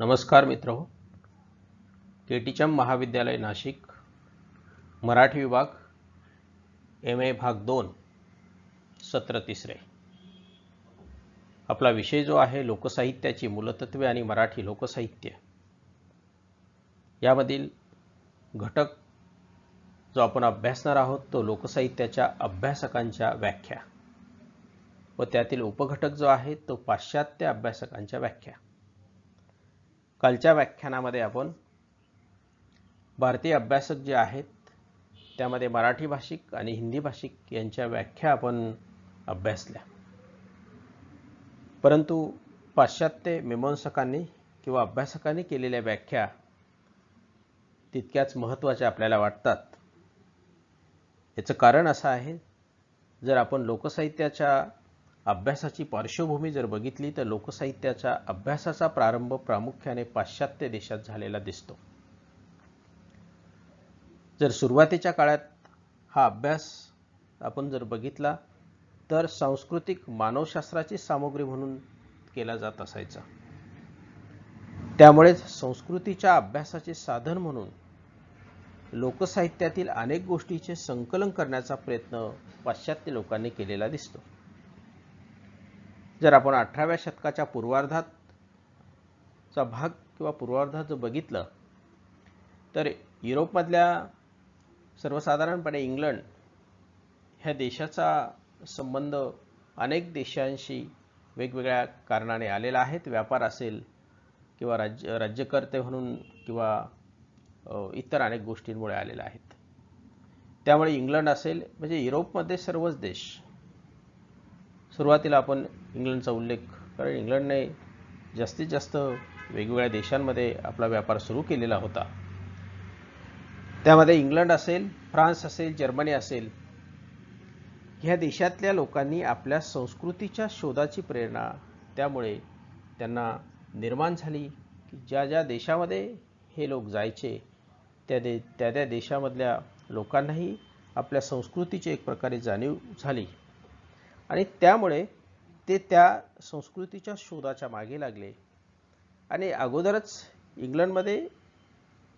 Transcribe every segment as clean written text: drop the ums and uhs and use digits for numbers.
नमस्कार मित्रो, केटीचम महाविद्यालय नाशिक मराठी विभाग MA भाग 2 सत्र 3 आपला विषय जो आहे लोकसाहित्याची मूलतत्वे आणि मराठी लोकसाहित्य यामधील घटक जो आपण अभ्यासणार आहोत तो लोकसाहित्याच्या अभ्यासकांच्या व्याख्या व त्यातील उपघटक जो आहे तो पाश्चात्य अभ्यासकांच्या व्याख्या। कालच्या व्याख्यानामध्ये आपण भारतीय अभ्यासक जे आहेत त्यामध्ये मराठी भाषिक आणि हिंदी भाषिक यांच्या व्याख्या आपण अभ्यासल्या, परंतु पाश्चात्य मीमांसकांनी किंवा अभ्यासकांनी केलेल्या व्याख्या तितक्याच महत्त्वाच्या आपल्याला वाटतात। याचं कारण असं आहे, जर आपण लोकसाहित्याच्या अभ्यासाची पार्श्वभूमी जर बघितली तर लोकसाहित्याच्या अभ्यासाचा प्रारंभ प्रामुख्याने पाश्चात्य देशात झालेला दिसतो। जर सुरुवातीच्या काळात हा अभ्यास आपण जर बघितला तर सांस्कृतिक मानवशास्त्राची सामग्री म्हणून केला जात असायचा, त्यामुळे संस्कृतीच्या अभ्यासाचे साधन म्हणून लोकसाहित्यातील अनेक गोष्टींचे संकलन करण्याचा प्रयत्न पाश्चात्य लोकांनी केलेला दिसतो। जर आपण 18व्या शतकाच्या पूर्वार्धाचा भाग किंवा पूर्वार्धात जर बघितलं तर युरोपमधल्या सर्वसाधारणपणे इंग्लंड ह्या देशाचा संबंध अनेक देशांशी वेगवेगळ्या कारणाने आलेला आहे। व्यापार असेल किंवा राज्यकर्ते म्हणून किंवा इतर अनेक गोष्टींमुळे आलेला आहे। त्यामुळे इंग्लंड असेल म्हणजे युरोपमध्ये सर्वच देश, सुरुवातीला आपण इंग्लंडचा उल्लेख, कारण इंग्लंडने जास्तीत जास्त वेगवेगळ्या देशांमध्ये आपला व्यापार सुरू केलेला होता। त्यामध्ये इंग्लंड असेल, फ्रान्स असेल, जर्मनी असेल, ह्या देशातल्या लोकांनी आपल्या संस्कृतीच्या शोधाची प्रेरणा त्यामुळे त्यांना निर्माण झाली की ज्या ज्या देशामध्ये हे लोक जायचे त्या देशामधल्या लोकांनाही आपल्या संस्कृतीची एक प्रकारे जाणीव झाली आणि त्यामुळे ते त्या संस्कृतीच्या शोधाच्या मागे लागले। आणि अगोदरच इंग्लंडमध्ये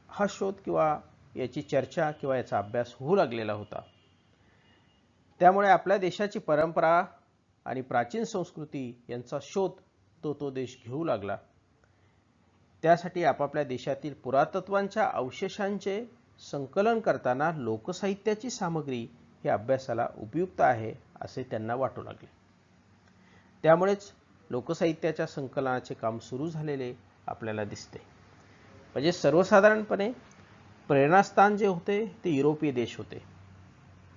हा शोध किंवा याची चर्चा किंवा याचा अभ्यास होऊ लागलेला होता। त्यामुळे आपल्या देशाची परंपरा आणि प्राचीन संस्कृती यांचा शोध तो देश घेऊ लागला। त्यासाठी आपापल्या देशातील पुरातत्वांच्या अवशेषांचे संकलन करताना लोकसाहित्याची सामग्री हे अभ्यासाला उपयुक्त आहे असे त्यांना वाटू लागले। त्यामुळेच लोकसाहित्याच्या संकलनाचे काम सुरू झालेले आपल्याला दिसते। म्हणजे सर्वसाधारणपणे प्रेरणास्थान जे होते ते युरोपीय देश होते।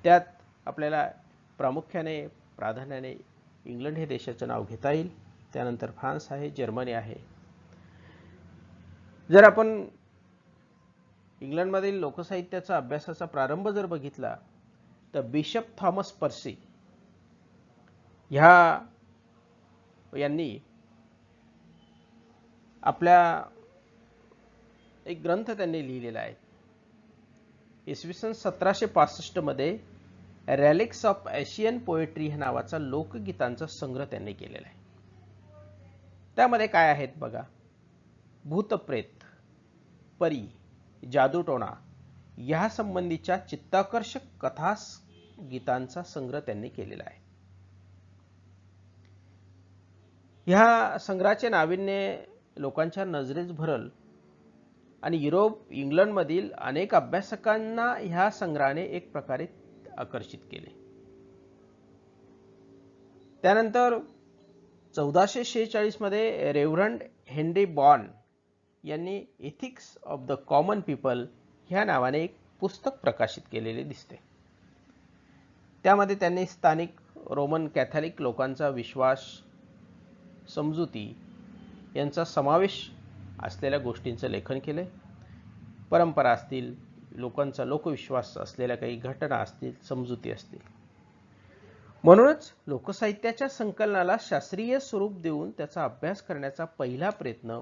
त्यात आपल्याला प्राधान्याने इंग्लंड हे देशाचे नाव घेता येईल, त्यानंतर फ्रान्स आहे, जर्मनी आहे। जर आपण इंग्लंडमधील लोकसाहित्याचा अभ्यासाचा प्रारंभ जर बघितला तर बिशप थॉमस पर्सी यांनी आपल्या एक ग्रंथ त्यांनी लिहिलेला आहे। इसवी सन 1765 मध्ये रॅलिक्स ऑफ एशियन पोएट्री ह्या नावाचा लोकगीतांचा संग्रह त्यांनी केलेला आहे। त्यामध्ये काय आहेत बघा, भूतप्रेत, परी, जादूटोणा या संबंधीच्या चित्ताकर्षक कथा गीतांचा संग्रह त्यांनी केलेला आहे। ह्या संग्रहाचे नाविन्य लोकांच्या नजरेस भरल आणि इंग्लंडमधील अनेक अभ्यासकांना ह्या संग्रहाने एक प्रकारे आकर्षित केले। त्यानंतर 1446 मध्ये रेव्हरंड हेनरी बॉर्न यांनी ethics of the common people ह्या नावाने एक पुस्तक प्रकाशित केलेले दिसते। त्यामध्ये त्यांनी स्थानिक रोमन कॅथलिक लोकांचा विश्वास, समजुती यांचा समावेश असलेल्या गोष्टींचं लेखन केले। परंपरा असतील, लोकांचा लोकविश्वास असलेल्या काही घटना असतील, समजुती असतील। म्हणूनच लोकसाहित्याच्या संकलनाला शास्त्रीय स्वरूप देऊन त्याचा अभ्यास करण्याचा पहिला प्रयत्न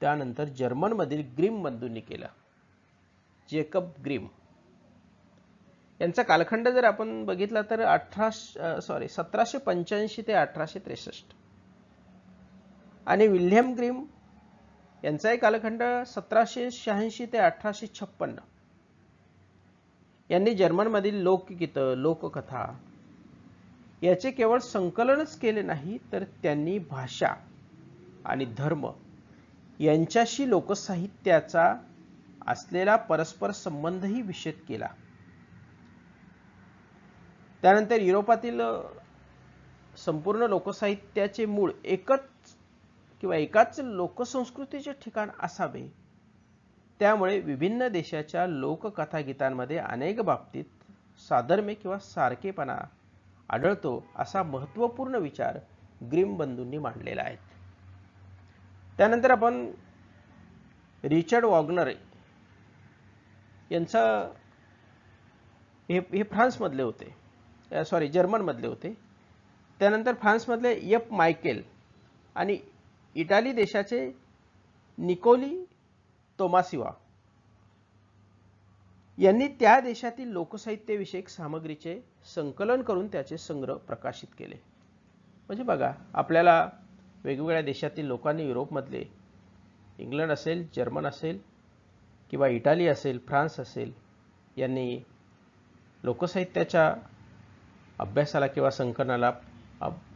त्यानंतर जर्मनमधील ग्रीम बंधूंनी केला। जेकब ग्रीम यांचा कालखंड जर आपण बघितला तर 1785 ते 1863 आणि विल्हेम ग्रीम यांचाही कालखंड 1786 ते 1856. यांनी जर्मनमधील लोकगीतं, लोककथा याचे केवळ संकलनच केले नाही, तर त्यांनी भाषा आणि धर्म यांच्याशी लोकसाहित्याचा असलेला परस्पर संबंधही विशद केला. त्यानंतर युरोपातील संपूर्ण लोकसाहित्याचे मूळ एकाच लोकसंस्कृतीचे ठिकाण असावे, त्यामुळे विभिन्न देशाच्या लोककथा गीतांमध्ये अनेक बाबतीत साधर्म्य किंवा सारखेपणा आढळतो, असा महत्त्वपूर्ण विचार ग्रीम बंधूंनी मांडलेला आहे. त्यानंतर आपण रिचर्ड वॉग्नर यांचं हे फ्रान्समधले होते, जर्मनमधले होते. त्यानंतर फ्रान्समधले एफ मायकेल आणि इटाली देशाचे निकोली तोमासिवा यांनी त्या देशातील लोकसाहित्यविषयक सामग्रीचे संकलन करून त्याचे संग्रह प्रकाशित केले. म्हणजे बघा, आपल्याला वेगवेगळ्या देशातील लोकांनी, युरोपमधले, इंग्लंड असेल, जर्मन असेल किंवा इटाली असेल, फ्रान्स असेल, यांनी लोकसाहित्याच्या अभ्यासाला किंवा संकलनाला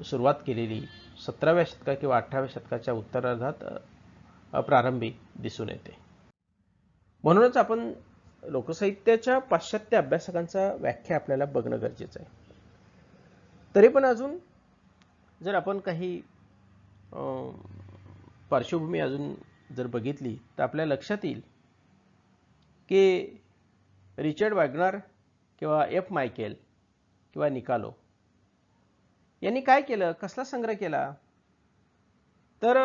सुरुवात केलेली 17व्या शतकात किंवा 18व्या शतकाच्या उत्तरार्धात प्रारंभी दिसून येते. म्हणूनच आपण लोकसाहित्याच्या पाश्चात्य अभ्यासकांचा व्याख्या आपल्याला बघणं गरजेचं आहे. तरी पण अजून जर आपण काही पार्श्वभूमी अजून जर बघितली तर आपल्या लक्षात येईल की रिचर्ड वॅगनर किंवा एफ मायकेल किंवा निकालो यांनी काय केलं, कसला संग्रह केला, तर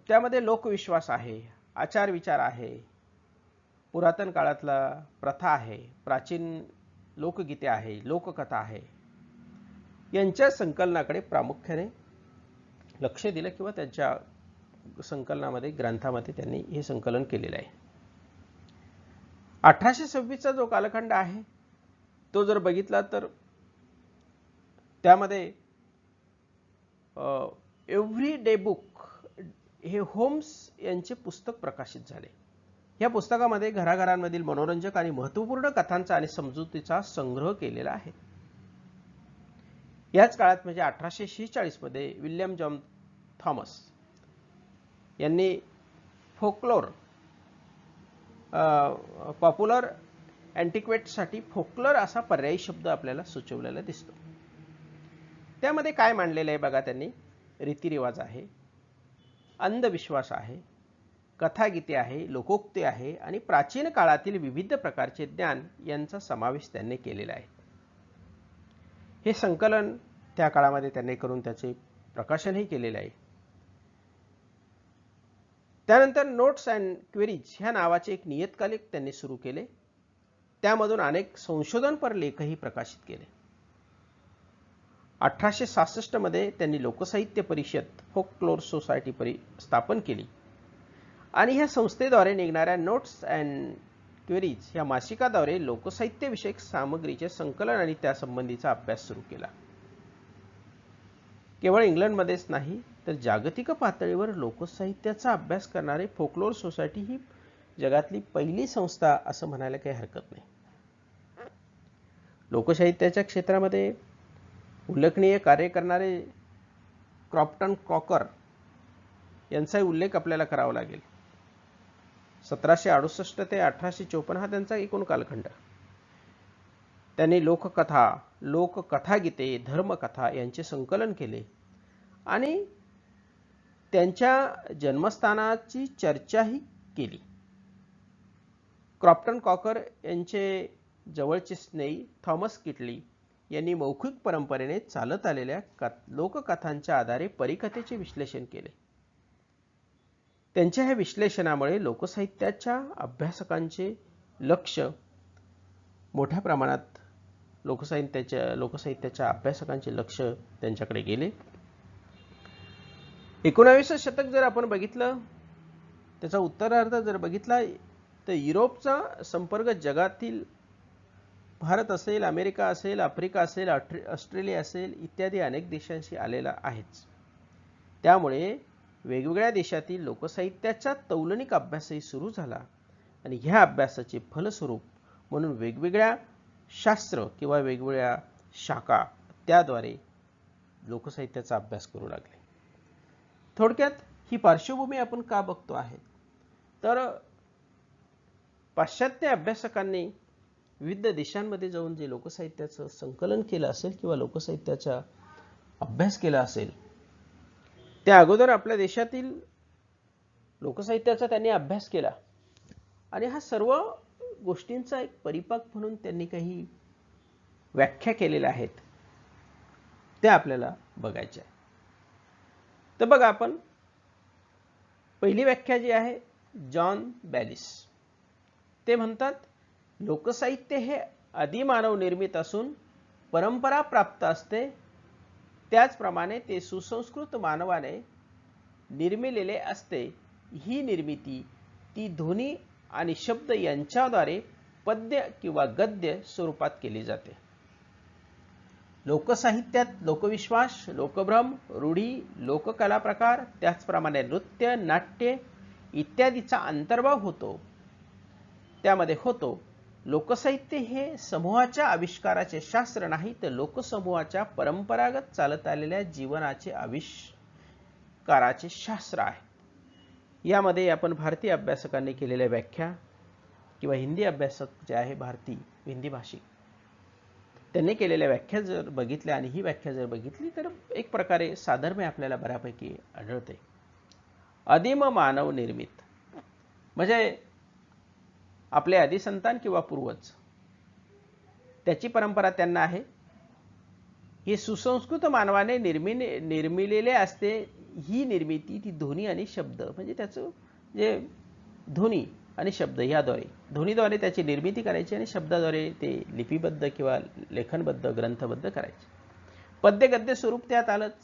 त्यामध्ये लोकविश्वास आहे, आचार विचार आहे, पुरातन काळातला प्रथा आहे, प्राचीन लोकगीते आहे, लोककथा आहे, यांच्या संकलनाकडे प्रामुख्याने लक्ष दिलं किंवा त्यांच्या संकलनामध्ये, ग्रंथामध्ये त्यांनी हे संकलन केलेलं आहे. 1826चा जो कालखंड आहे तो जर बघितला तर त्यामध्ये एव्हरी डे बुक हे होम्स यांचे पुस्तक प्रकाशित झाले. या पुस्तकामध्ये घराघरांमधील मनोरंजक आणि महत्त्वपूर्ण कथांचा आणि समजुतीचा संग्रह केलेला आहे. याच काळात म्हणजे 1846 मध्ये विल्यम जॉन थॉमस यांनी फोकलोर, पॉप्युलर अँटिक्वेटसाठी फोकलोर असा पर्यायी शब्द आपल्याला सुचवलेला दिसतो. त्यामध्ये काय मांडलेलं आहे बघा, त्यांनी रीतिरिवाज आहे, अंधविश्वास आहे, कथागीते आहे, लोकोक्ती आहे आणि प्राचीन काळातील विविध प्रकारचे ज्ञान यांचा समावेश त्यांनी केलेला आहे. हे संकलन त्या काळामध्ये त्यांनी करून त्याचे प्रकाशनही केलेले आहे. त्यानंतर नोट्स अँड क्वेरीज ह्या नावाचे एक नियतकालिक त्यांनी सुरू केले. त्यामधून अनेक संशोधनपर लेखही प्रकाशित केले. 1866 मध्ये त्यांनी लोकसाहित्य परिषद, फोकलोर सोसायटी स्थापन केली आणि ह्या संस्थेद्वारे निघणाऱ्या नोट्स अँड क्वेरीज ह्या मासिकाद्वारे लोकसाहित्यविषयक सामग्रीचे संकलन आणि त्यासंबंधीचा अभ्यास सुरू केला. केवळ इंग्लंडमध्येच नाही तर जागतिक पातळीवर लोकसाहित्याचा अभ्यास करणारे फोकलोर सोसायटी ही जगातली पहिली संस्था असं म्हणायला काही हरकत नाही. लोकसाहित्याच्या क्षेत्रामध्ये उल्लेखनीय कार्य करणारे क्रॉफ्टन कॉकर यांचाही उल्लेख आपल्याला करावा लागेल. 1768 ते 1854 हा त्यांचा एकूण कालखंड. त्यांनी लोककथा, लोककथागीते, धर्मकथा यांचे संकलन केले आणि त्यांच्या जन्मस्थानाची चर्चाही केली. क्रॉफ्टन कॉकर यांचे जवळचे स्नेही थॉमस किटली यांनी मौखिक परंपरेने चालत आलेल्या लोककथांच्या आधारे परिकथेचे विश्लेषण केले. त्यांच्या ह्या विश्लेषणामुळे लोकसाहित्याच्या अभ्यासकांचे लक्ष मोठ्या प्रमाणात लोकसाहित्याच्या अभ्यासकांचे लक्ष त्यांच्याकडे गेले. 19वे शतक जर आपण बघितलं, त्याचा उत्तरार्ध जर बघितला तर युरोपचा संपर्क जगातील भारत असेल, अमेरिका असेल, आफ्रिका असेल, ऑस्ट्रेलिया असेल इत्यादी अनेक देशांशी आलेला आहेच. त्यामुळे वेगवेगळ्या देशातील लोकसाहित्याचा तौलनिक अभ्यासही सुरू झाला आणि ह्या अभ्यासाचे फलस्वरूप म्हणून वेगवेगळ्या शास्त्र किंवा वेगवेगळ्या शाखा त्याद्वारे लोकसाहित्याचा अभ्यास करू लागले. थोडक्यात ही पार्श्वभूमी आपण का बघतो आहे तर पाश्चात्य अभ्यासकांनी विविध देशांमध्ये जाऊन जे लोकसाहित्याचं संकलन केलं असेल किंवा लोकसाहित्याचा अभ्यास केला असेल त्या अगोदर आपल्या देशातील लोकसाहित्याचा त्यांनी अभ्यास केला आणि हा सर्व गोष्टींचा एक परिपाक म्हणून त्यांनी काही व्याख्या केलेल्या आहेत त्या आपल्याला बघायच्या आहे. तर बघा आपण पहिली व्याख्या जी आहे जॉन बॅलिस ते म्हणतात लोकसाहित्य हे आदिमानव निर्मित असून परंपरा प्राप्त असते त्याचप्रमाणे ते सुसंस्कृत मानवाने निर्मिलेले असते. ही निर्मिती ती ध्वनी आणि शब्द यांच्याद्वारे पद्य किंवा गद्य स्वरूपात केली जाते. लोकसाहित्यात लोकविश्वास, लोकभ्रम, रूढी, लोककला प्रकार त्याचप्रमाणे नृत्य, नाट्य इत्यादीचा अंतर्भाव होतो. त्यामध्ये होतो लोकसाहित्य हे समूहाच्या आविष्काराचे शास्त्र नाही तर लोकसमूहाच्या परंपरागत चालत आलेल्या जीवनाचे आविष्काराचे शास्त्र आहे. यामध्ये आपण भारतीय अभ्यासकांनी केलेल्या व्याख्या किंवा हिंदी अभ्यासक जे आहे भारतीय हिंदी भाषिक त्यांनी केलेल्या व्याख्या जर बघितल्या आणि ही व्याख्या जर बघितली तर एक प्रकारे साधर्म्य आपल्याला बऱ्यापैकी आढळते. आदिम मानव निर्मित म्हणजे आपले आदिसंतान किंवा पूर्वज त्याची परंपरा त्यांना आहे. हे सुसंस्कृत मानवाने निर्मिलेले असते. ही निर्मिती ती ध्वनी आणि शब्द म्हणजे त्याचं जे ध्वनी आणि शब्द याद्वारे ध्वनीद्वारे त्याची निर्मिती करायची आणि शब्दाद्वारे ते लिपिबद्ध किंवा लेखनबद्ध ग्रंथबद्ध करायचे. पद्य गद्य स्वरूप त्यात आलंच.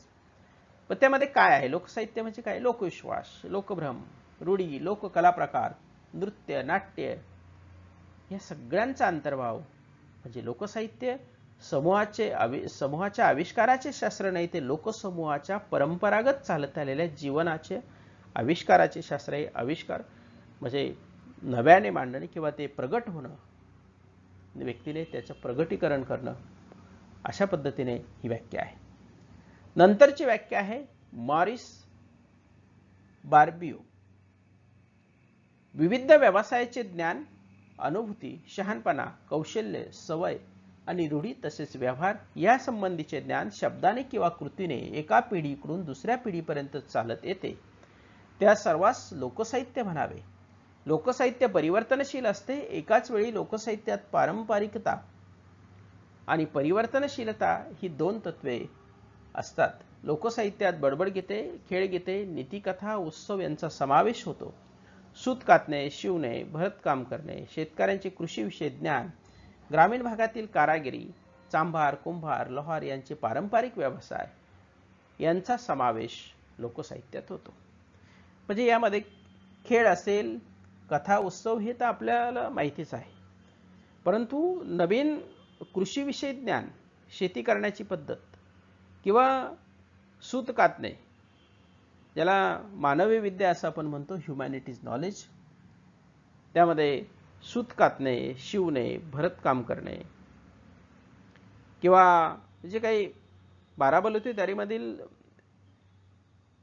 पण त्यामध्ये काय आहे लोकसाहित्य म्हणजे काय लोकविश्वास, लोकभ्रम, रूढी, लोककला प्रकार, नृत्य, नाट्य या सगळ्यांचा अंतर्भाव म्हणजे लोकसाहित्य समूहाच्या आविष्काराचे शास्त्र नाही ते लोकसमूहाच्या परंपरागत चालत आलेल्या जीवनाचे आविष्काराचे शास्त्र आहे. आविष्कार म्हणजे नव्याने मांडणे किंवा ते प्रगट होणं व्यक्तीने त्याचं प्रगटीकरण करणं अशा पद्धतीने ही व्याख्या आहे. नंतरची व्याख्या आहे मॉरिस बार्बियो. विविध व्यवसायाचे ज्ञान, अनुभूती, शहाणपणा, कौशल्य, सवय आणि रूढी तसेच व्यवहार या संबंधीचे ज्ञान शब्दाने किंवा कृतीने एका पिढीकडून दुसऱ्या पिढीपर्यंत चालत येते त्या सर्वांस लोकसाहित्य म्हणावे. लोकसाहित्य परिवर्तनशील असते. एकाच वेळी लोकसाहित्यात पारंपरिकता आणि परिवर्तनशीलता ही दोन तत्वे असतात. लोकसाहित्यात बडबडगीते, खेळगीते, नीतिकथा, उत्सव यांचा समावेश होतो. सूत कातणे, शिवणे, भरतकाम करणे, शेतकऱ्यांचे कृषीविषयी ज्ञान, ग्रामीण भागातील कारागिरी, चांभार, कुंभार, लोहार यांचे पारंपरिक व्यवसाय यांचा समावेश लोकसाहित्यात होतो. म्हणजे यामध्ये खेळ असेल, कथा, उत्सव हे तर आपल्याला माहितीच आहे. परंतु नवीन कृषीविषयी ज्ञान, शेती करण्याची पद्धत किंवा सूत कातणे ज्याला मानवी विद्या असं आपण म्हणतो ह्युमॅनिटीज नॉलेज त्यामध्ये सूत कातणे, शिवणे, भरतकाम करणे किंवा जे काही बाराबलुतेदारीमधील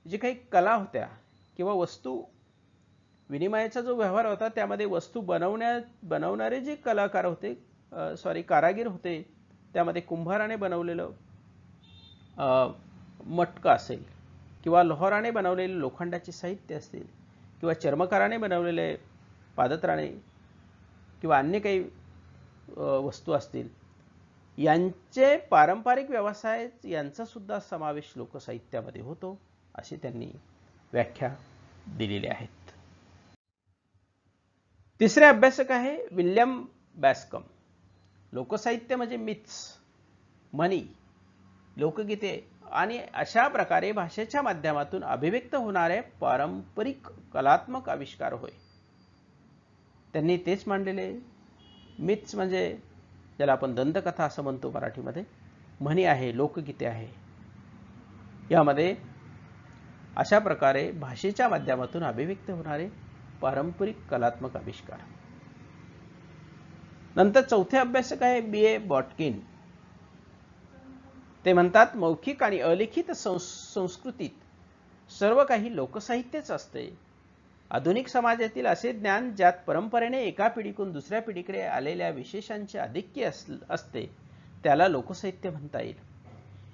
जे काही कला होत्या किंवा वस्तू विनिमयाचा जो व्यवहार होता त्यामध्ये वस्तू बनवणारे जे कलाकार होते कारागीर होते त्यामध्ये कुंभाराने बनवलेलं मटका असेल किंवा लोहाराने बनवलेले लोखंडाचे साहित्य असतील किंवा चर्मकाराने बनवलेले पादत्राणे किंवा अन्य काही वस्तू असतील यांचे पारंपरिक व्यवसाय यांचा सुद्धा समावेश लोकसाहित्यामध्ये होतो अशी त्यांनी व्याख्या दिलेली आहेत. तिसरे अभ्यासक आहे विल्यम बॅस्कम. लोकसाहित्य म्हणजे मिथ्स, म्हणी, लोकगीते आणि अशा प्रकारे भाषेच्या माध्यमातून अभिव्यक्त होणारे पारंपरिक कलात्मक आविष्कार होय. त्यांनी तेच मांडलेले. मिथ्स म्हणजे ज्याला आपण दंतकथा असं म्हणतो मराठीमध्ये, म्हणी आहे, लोकगीते आहे. यामध्ये अशा प्रकारे भाषेच्या माध्यमातून अभिव्यक्त होणारे पारंपरिक कलात्मक आविष्कार. नंतर चौथे अभ्यासक आहे B.A. बॉटकिन. ते म्हणतात मौखिक आणि अलिखित संस्कृतीत सर्व काही लोकसाहित्यच असते. आधुनिक समाजातील असे ज्ञान ज्यात परंपरेने एका पिढीकडून दुसऱ्या पिढीकडे आलेल्या विशेषांचे आधिक्य असते त्याला लोकसाहित्य म्हणता येईल.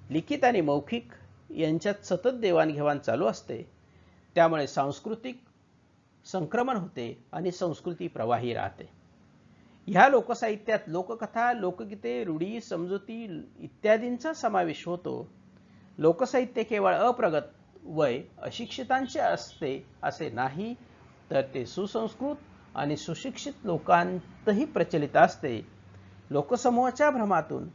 लिखित आणि मौखिक यांच्यात सतत देवाणघेवाण चालू असते, त्यामुळे सांस्कृतिक संक्रमण होते आणि संस्कृती प्रवाही राहते. ह्या लोकसाहित्यात लोककथा, लोकगीते, रूढी, समजुती इत्यादींचा समावेश होतो. लोकसाहित्य केवळ अप्रगत वय अशिक्षितांचे असते असे नाही, तर ते सुसंस्कृत आणि सुशिक्षित लोकांतही प्रचलित असते. लोकसमूहाच्या भ्रमातून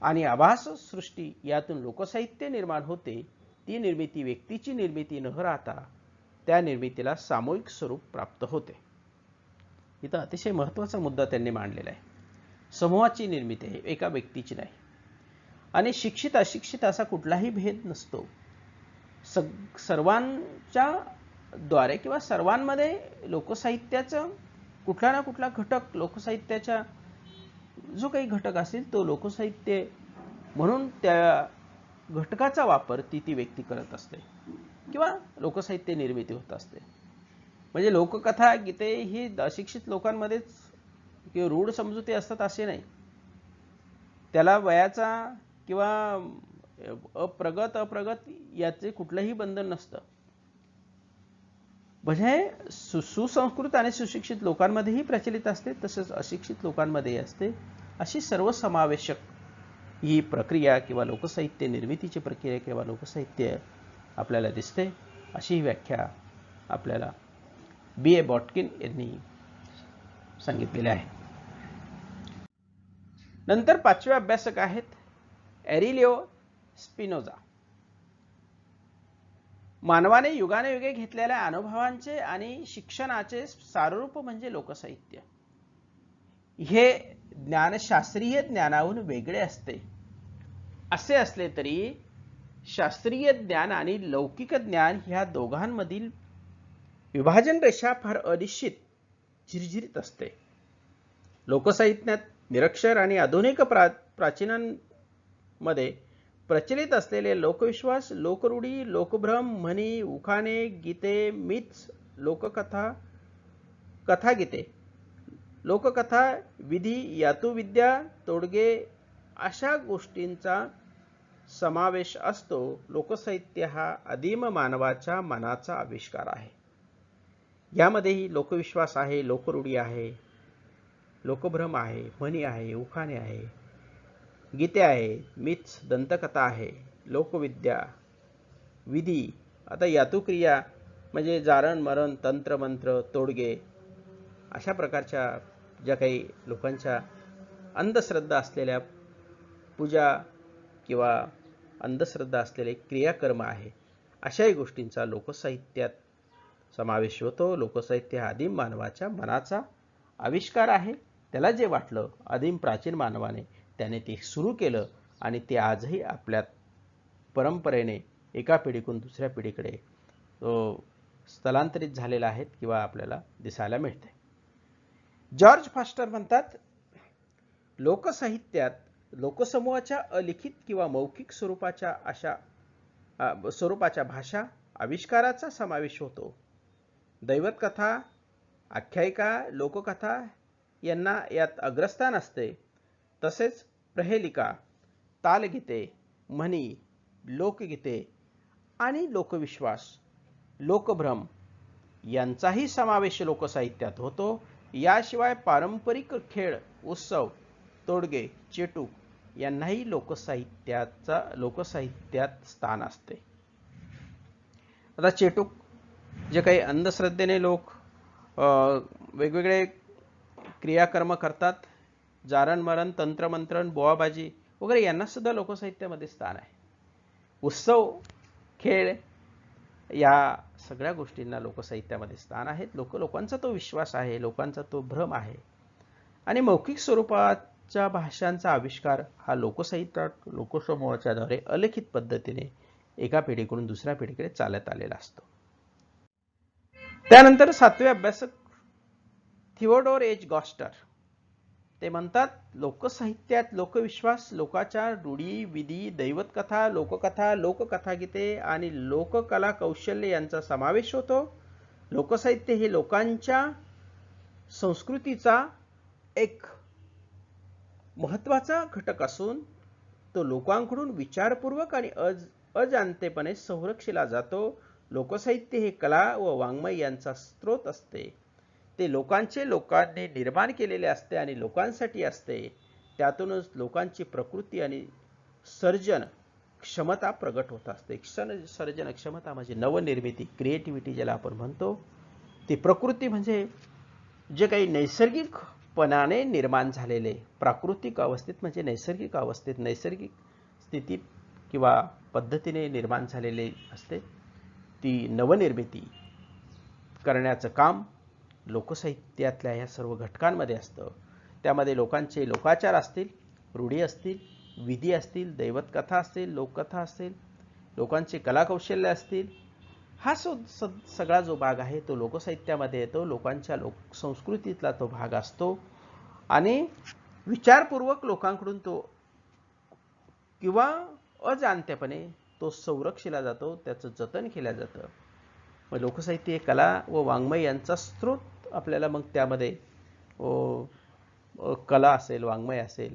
आणि आभास सृष्टी यातून लोकसाहित्य निर्माण होते. ती निर्मिती व्यक्तीची निर्मिती न राहता त्या निर्मितीला सामूहिक स्वरूप प्राप्त होते. इथं अतिशय महत्त्वाचा मुद्दा त्यांनी मांडलेला आहे. समूहाची निर्मिती आहे, एका व्यक्तीची नाही. आणि शिक्षित अशिक्षित असा कुठलाही भेद नसतो. सर्वांच्या द्वारे किंवा सर्वांमध्ये लोकसाहित्याचा कुठला ना कुठला घटक, लोकसाहित्याचा जो काही घटक असेल तो लोकसाहित्य म्हणून त्या घटकाचा वापर ती व्यक्ती करत असते किंवा लोकसाहित्य निर्मिती होत असते. म्हणजे लोककथा, गीते ही अशिक्षित लोकांमध्येच किंवा रूढ समजुती असतात असे नाही. त्याला वयाचा किंवा अप्रगत याचे कुठलंही बंधन नसतं. म्हणजे सुसंस्कृत आणि सुशिक्षित लोकांमध्येही प्रचलित असते, तसेच अशिक्षित लोकांमध्येही असते. अशी सर्वसमावेशक ही प्रक्रिया किंवा लोकसाहित्य निर्मितीची प्रक्रिया किंवा लोकसाहित्य आपल्याला दिसते. अशी ही व्याख्या आपल्याला B.A. बॉटकिन यांनी सांगितलेले आहे. नंतर पाचवे अभ्यासक आहेत एरिलिओ स्पिनोझा. मानवाने युगानुयुगे घेतलेल्या अनुभवांचे आणि शिक्षणाचे साररूप म्हणजे लोकसाहित्य. हे ज्ञान शास्त्रीय ज्ञानाहून वेगळे असते. असे असले तरी शास्त्रीय ज्ञान आणि लौकिक ज्ञान ह्या दोघांमधील विभाजन रेषा फार अनिश्चित, झिरझिरीत असते. लोकसाहित्यात निरक्षर आणि आधुनिक प्राचीनांमध्ये प्रचलित असलेले लोकविश्वास, लोकरूढी, लोकभ्रम, म्हणी, उखाणे, गीते, मिथ्स, लोककथा, कथागीते, लोककथा, विधी, यातुविद्या, तोडगे अशा गोष्टींचा समावेश असतो. लोकसाहित्य हा आदिम मानवाच्या मनाचा आविष्कार आहे. यामध्येही लोकविश्वास आहे, लोकरूढी आहे, लोकभ्रम आहे, म्हणी आहे, उखाणे आहे, गीते आहे, मिथ्स, दंतकथा आहे, लोकविद्या, विधी, आता यातुक्रिया म्हणजे जारण मरण, तंत्र मंत्र, तोडगे अशा प्रकारच्या ज्या काही लोकांच्या अंधश्रद्धा असलेल्या पूजा किंवा अंधश्रद्धा असलेले क्रियाकर्म आहे, अशाही गोष्टींचा लोकसाहित्यात समावेश होतो. लोकसाहित्य हा आदिम मानवाच्या मनाचा आविष्कार आहे. त्याला जे वाटलं आदिम प्राचीन मानवाने त्याने ते सुरू केलं आणि ते आजही आपल्या परंपरेने एका पिढीकडून दुसऱ्या पिढीकडे स्थलांतरित झालेला आहेत किंवा आपल्याला दिसायला मिळते. जॉर्ज फॉस्टर म्हणतात लोकसाहित्यात लोकसमूहाच्या अलिखित किंवा मौखिक स्वरूपाच्या भाषा आविष्काराचा समावेश होतो. दैवत कथा, आख्यायिका, लोककथा यांना यात अग्रस्थान असते. तसेच प्रहेलिका, तालगीते, म्हणी, लोकगीते आणि लोकविश्वास, लोकभ्रम यांचाही समावेश लोकसाहित्यात होतो. याशिवाय पारंपरिक खेळ, उत्सव, तोडगे, चेटूक यांनाही लोकसाहित्यात स्थान असते. आता चेटूक जे काही अंधश्रद्धेने लोक वेगवेगळे क्रियाकर्म करतात, जारण मरण, तंत्रमंत्रण, बोवाबाजी वगैरे यांना सुद्धा लोकसाहित्यामध्ये स्थान आहे. उत्सव, खेळ या सगळ्या गोष्टींना लोकसाहित्यामध्ये स्थान आहे. लोकांचा तो विश्वास आहे, लोकांचा तो भ्रम आहे. आणि मौखिक स्वरूपाच्या भाषांचा आविष्कार हा लोकसाहित्यात लोकसमूहाच्या द्वारे अलिखित पद्धतीने एका पिढीकडून दुसऱ्या पिढीकडे चालत आलेला असतो. त्यानंतर 7वे अभ्यासक थिओडोर एच गॉस्टर ते म्हणतात, लोकसाहित्यात लोकविश्वास, लोकाचार, रूढी, विधी, दैवतकथा, लोककथा, लोककथागीते आणि लोककला कौशल्य यांचा समावेश होतो. लोकसाहित्य हे लोकांच्या संस्कृतीचा एक महत्त्वाचा घटक असून तो लोकांकडून विचारपूर्वक आणि अजाणतेपणे संरक्षिला जातो. लोकसाहित्य हे कला व वाङ्मय यांचा स्रोत असते. ते लोकांनी निर्माण केलेले असते आणि लोकांसाठी असते. त्यातूनच लोकांची प्रकृती आणि सर्जन क्षमता प्रगट होत असते. सर्जन क्षमता म्हणजे नवनिर्मिती, क्रिएटिव्हिटी ज्याला आपण म्हणतो. ती प्रकृती म्हणजे जे काही नैसर्गिकपणाने निर्माण झालेले, प्राकृतिक अवस्थेत म्हणजे नैसर्गिक अवस्थेत, नैसर्गिक स्थितीत किंवा पद्धतीने निर्माण झालेले असते. ती नवनिर्मिती करण्याचं काम लोकसाहित्यातल्या या सर्व घटकांमध्ये असतं. त्यामध्ये लोकांचे लोकाचार असतील, रूढी असतील, विधी असतील, दैवतकथा असतील, लोककथा असतील, लोकांचे कलाकौशल्य असतील. हा सगळा जो भाग आहे तो लोकसाहित्यामध्ये येतो. लोकांच्या संस्कृतीतला तो भाग असतो आणि विचारपूर्वक लोकांकडून तो किंवा अजाणतेपणे तो संरक्षिला जातो, त्याचं जतन केलं जातं. मग लोकसाहित्य हे कला व वाङ्मय यांचा स्रोत आपल्याला मग त्यामध्ये कला असेल, वाङ्मय असेल,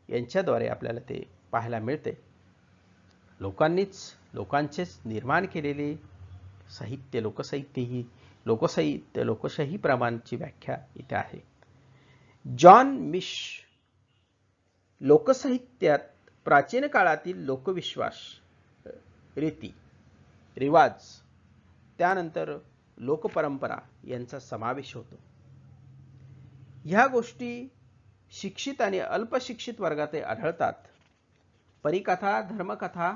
यांच्याद्वारे आपल्याला ते पाहायला मिळते. लोकांचेच निर्माण केलेले साहित्य, लोकसाहित्य ही लोकशाही प्रमाणची व्याख्या इथे आहे. जॉन मिश लोकसाहित्यात प्राचीन काळातील लोकविश्वास, रीती, रिवाज, त्यानंतर लोकपरंपरा यांचा समावेश होतो. ह्या गोष्टी शिक्षित आणि अल्पशिक्षित वर्गात आढळतात. परिकथा, धर्मकथा,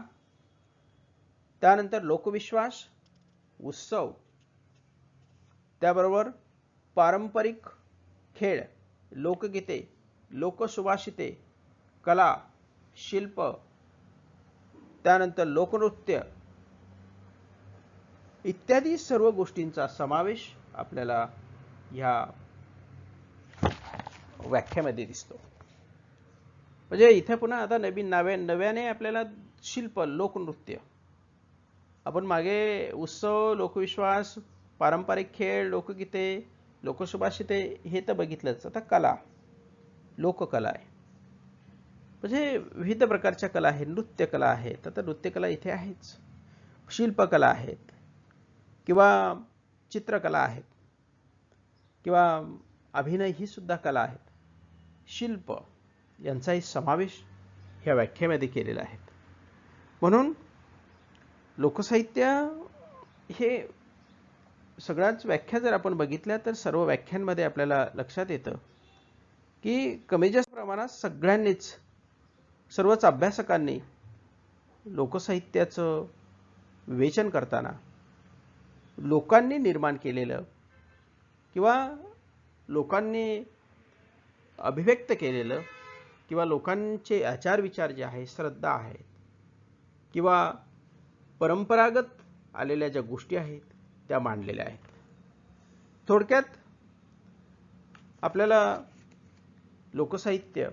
त्यानंतर लोकविश्वास, उत्सव, त्याबरोबर पारंपरिक खेळ, लोकगीते, लोकसुभाषिते, कला, शिल्प, त्यानंतर लोकनृत्य इत्यादी सर्व गोष्टींचा समावेश आपल्याला ह्या व्याख्यामध्ये दिसतो. म्हणजे इथे पुन्हा आता नव्याने आपल्याला शिल्प, लोकनृत्य, आपण मागे उत्सव, लोकविश्वास, पारंपरिक खेळ, लोकगीते, लोकसुभाषिते हे तर बघितलंच. आता कला, लोककला आहे. म्हणजे विविध प्रकारच्या कला आहेत. नृत्यकला आहेत. आता नृत्यकला इथे आहेच. शिल्पकला आहेत किंवा चित्रकला आहेत किंवा अभिनय ही सुद्धा कला आहेत. शिल्प यांचाही समावेश ह्या व्याख्येमध्ये केलेला आहे. म्हणून लोकसाहित्य हे सगळ्याच व्याख्या जर आपण बघितल्या तर सर्व व्याख्यांमध्ये आपल्याला लक्षात येतं की कमी जास्त प्रमाणात सगळ्यांनीच, सर्वच अभ्यासकांनी लोकसाहित्याचं विवेचन करताना लोकांनी निर्माण केलेलं किंवा लोकांनी अभिव्यक्त केलेलं किंवा लोकांचे आचार विचार जे आहे, श्रद्धा आहेत किंवा परंपरागत आलेल्या ज्या गोष्टी आहेत त्या मांडलेल्या आहेत. थोडक्यात आपल्याला लोकसाहित्य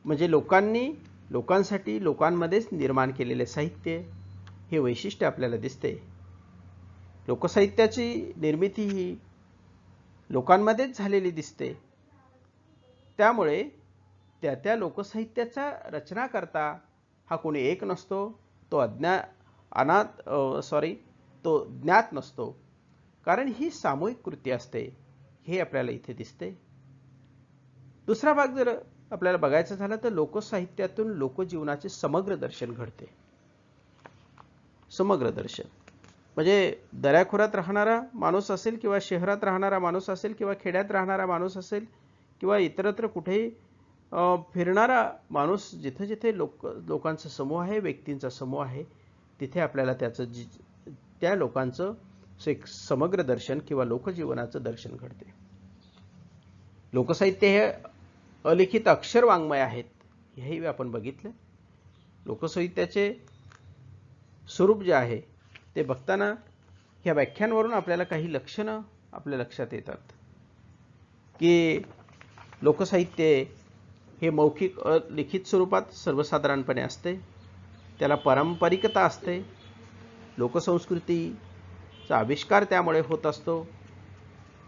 म्हणजे लोकांसाठी, लोकांमध्येच निर्माण केलेले साहित्य हे वैशिष्ट्य आपल्याला दिसते. लोकसाहित्याची निर्मिती ही लोकांमध्येच झालेली दिसते. त्यामुळे त्या लोकसाहित्याचा रचनाकर्ता हा कोणी एक नसतो, तो ज्ञात नसतो, कारण ही सामूहिक कृती असते, हे आपल्याला इथे दिसते. दुसरा भाग जर आपल्याला बघायचं झालं तर लोकसाहित्यातून लोकजीवनाचे समग्र दर्शन घडते. समग्र दर्शन म्हणजे दऱ्याखोऱ्यात राहणारा माणूस असेल किंवा शहरात राहणारा माणूस असेल किंवा खेड्यात राहणारा माणूस असेल किंवा इतरत्र कुठेही फिरणारा माणूस, जिथे जिथे लोकांचा समूह आहे, व्यक्तींचा समूह आहे, तिथे आपल्याला त्या लोकांचं एक समग्र दर्शन किंवा लोकजीवनाचं दर्शन घडते. लोकसाहित्य हे अलिखित अक्षर वाङ्मय आहेत, हेही आपण बघितलं. लोकसाहित्याचे स्वरूप जे आहे ते बघताना ह्या व्याख्यांवरून आपल्याला काही लक्षणं आपल्या लक्षात येतात की लोकसाहित्य हे मौखिक लिखित स्वरूपात सर्वसाधारणपणे असते, त्याला पारंपरिकता असते, लोकसंस्कृतीचा आविष्कार त्यामुळे होत असतो,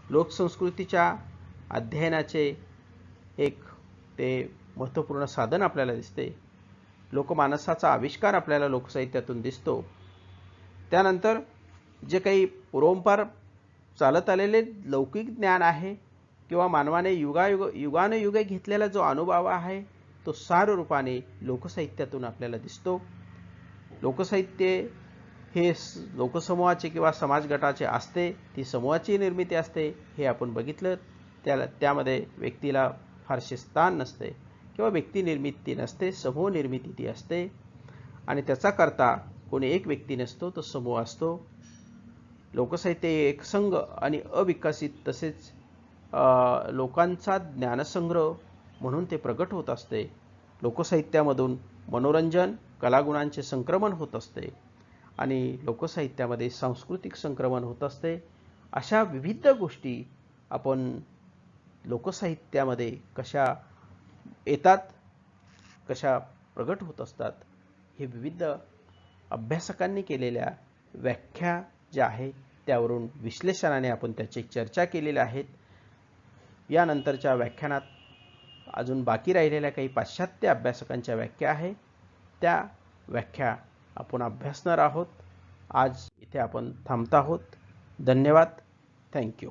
लोकसंस्कृतीच्या अध्ययनाचे एक ते महत्त्वपूर्ण साधन आपल्याला दिसते, लोकमानसाचा आविष्कार आपल्याला लोकसाहित्यातून दिसतो. त्यानंतर जे काही पूर्वंपार चालत आलेले लौकिक ज्ञान आहे किंवा मानवाने युगानुयुगे घेतलेला जो अनुभव आहे तो सार रूपाने लोकसाहित्यातून आपल्याला दिसतो. लोकसाहित्य हे लोकसमूहाचे किंवा समाज गटाचे असते, ती समूहाची निर्मिती असते हे आपण बघितलं. त्यामध्ये व्यक्तीला फारसे स्थान नसते किंवा व्यक्ती निर्मिती नसते, समूह निर्मिती ती असते आणि त्याचा करता कोणी एक व्यक्ती नसतो, तो समूह असतो. लोकसाहित्य एक संघ आणि अविकसित तसेच लोकांचा ज्ञानसंग्रह म्हणून ते प्रगट होत असते. लोकसाहित्यामधून मनोरंजन कलागुणांचे संक्रमण होत असते आणि लोकसाहित्यामध्ये सांस्कृतिक संक्रमण होत असते. अशा विविध गोष्टी आपण लोकसाहित्यामध्ये कशा येतात, कशा प्रगट होत असतात, हे विविध अभ्यासकांनी केलेल्या व्याख्या ज्या आहेत त्यावरून विश्लेषणाने आपण त्याची चर्चा केलेल्या आहेत. यानंतरच्या व्याख्यानात अजून बाकी राहिलेल्या काही पाश्चात्य अभ्यासकांच्या व्याख्या आहेत, त्या व्याख्या आपण अभ्यासणार आहोत. आज इथे आपण थांबत आहोत. धन्यवाद. थँक्यू.